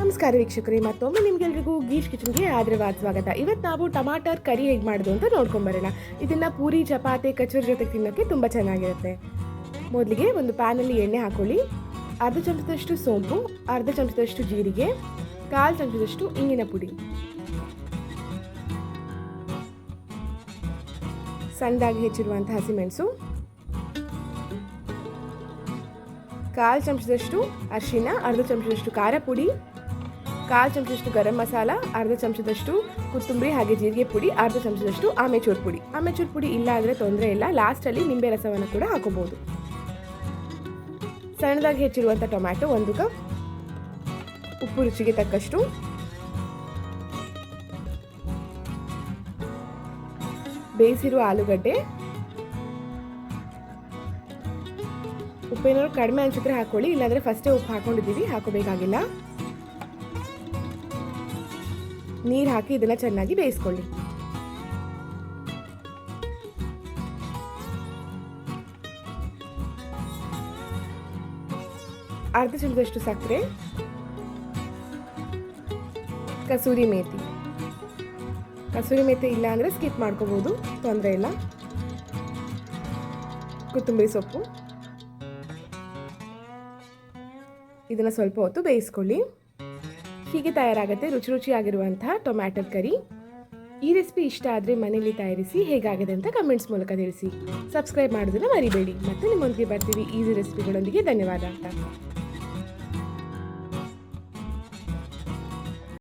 ನಮಸ್ಕಾರ ವೀಕ್ಷಕರೇ, ಮತ್ತೊಮ್ಮೆ ನಿಮಗೆಲ್ರಿಗೂ ಗೀಶ್ ಕಿಚನ್ಗೆ ಆದರವಾದ ಸ್ವಾಗತ. ಇವತ್ತು ನಾವು ಟಮಾಟರ್ ಕರಿ ಹೇಗೆ ಮಾಡೋದು ಅಂತ ನೋಡ್ಕೊಂಬರೋಣ. ಇದನ್ನು ಪೂರಿ, ಚಪಾತಿ, ಕಚೋರಿ ಜೊತೆ ತಿನ್ನೋಕ್ಕೆ ತುಂಬ ಚೆನ್ನಾಗಿರುತ್ತೆ. ಮೊದಲಿಗೆ ಒಂದು ಪ್ಯಾನಲ್ಲಿ ಎಣ್ಣೆ ಹಾಕೊಳ್ಳಿ. ಅರ್ಧ ಚಮಚದಷ್ಟು ಸೋಂಪು, ಅರ್ಧ ಚಮಚದಷ್ಟು ಜೀರಿಗೆ, ಕಾಲು ಚಮಚದಷ್ಟು ಇಂಗಿನ ಪುಡಿ, ಸಣ್ಣದಾಗಿ ಹೆಚ್ಚಿರುವಂಥ ಹಸಿಮೆಣಸು, ಕಾಲು ಚಮಚದಷ್ಟು ಅರಿಶಿನ, ಅರ್ಧ ಚಮಚದಷ್ಟು ಖಾರ ಪುಡಿ, ಕಾಲು ಚಮಚದಷ್ಟು ಗರಂ ಮಸಾಲ, ಅರ್ಧ ಚಮಚದಷ್ಟು ಕೊತ್ತಂಬರಿ ಹಾಗೆ ಜೀರಿಗೆ ಪುಡಿ, ಅರ್ಧ ಚಮಚದಷ್ಟು ಆಮೆಚೂರು ಪುಡಿ. ಆಮೆಚೂರು ಪುಡಿ ಇಲ್ಲ ಅಂದರೆ ತೊಂದರೆ ಇಲ್ಲ, ಲಾಸ್ಟಲ್ಲಿ ನಿಂಬೆ ರಸವನ್ನು ಕೂಡ ಹಾಕೋಬಹುದು. ಸಣ್ಣದಾಗಿ ಹೆಚ್ಚಿರುವಂಥ ಟೊಮ್ಯಾಟೊ 1 ಕಪ್, ಉಪ್ಪು ರುಚಿಗೆ ತಕ್ಕಷ್ಟು, ಬೇಯಿಸಿರುವ ಆಲೂಗಡ್ಡೆ. ಉಪ್ಪೇನಾದ್ರು ಕಡಿಮೆ ಅನ್ಸಿದ್ರೆ ಹಾಕೊಳ್ಳಿ, ಇಲ್ಲಾಂದರೆ ಫಸ್ಟೇ ಉಪ್ಪು ಹಾಕೊಂಡಿದ್ದೀವಿ, ಹಾಕೋಬೇಕಾಗಿಲ್ಲ. ನೀರು ಹಾಕಿ ಇದನ್ನು ಚೆನ್ನಾಗಿ ಬೇಯಿಸ್ಕೊಳ್ಳಿ. ಅರ್ಧ ಚಮಚದಷ್ಟು ಸಕ್ಕರೆ, ಕಸೂರಿ ಮೇಥಿ. ಕಸೂರಿ ಮೇಥಿ ಇಲ್ಲ ಅಂದರೆ ಸ್ಕಿಪ್ ಮಾಡ್ಕೋಬೋದು, ತೊಂದರೆ ಇಲ್ಲ. ಕೊತ್ತಂಬರಿ ಸೊಪ್ಪು. ಇದನ್ನು ಸ್ವಲ್ಪ ಹೊತ್ತು ಬೇಯಿಸ್ಕೊಳ್ಳಿ. ಹೀಗೆ ತಯಾರಾಗುತ್ತೆ ರುಚಿಯಾಗಿರುವಂತಹ ಟೊಮ್ಯಾಟೊ ಕರಿ. ಈ ರೆಸಿಪಿ ಇಷ್ಟ ಆದರೆ ಮನೆಯಲ್ಲಿ ತಯಾರಿಸಿ ಹೇಗಾಗಿದೆ ಅಂತ ಕಮೆಂಟ್ಸ್ ಮೂಲಕ ತಿಳಿಸಿ. ಸಬ್ಸ್ಕ್ರೈಬ್ ಮಾಡೋದನ್ನು ಮರಿಬೇಡಿ. ಮತ್ತೆ ನಿಮ್ಮೊಂದಿಗೆ ಬರ್ತೀವಿ ಈಸಿ ರೆಸಿಪಿಗಳೊಂದಿಗೆ. ಧನ್ಯವಾದ.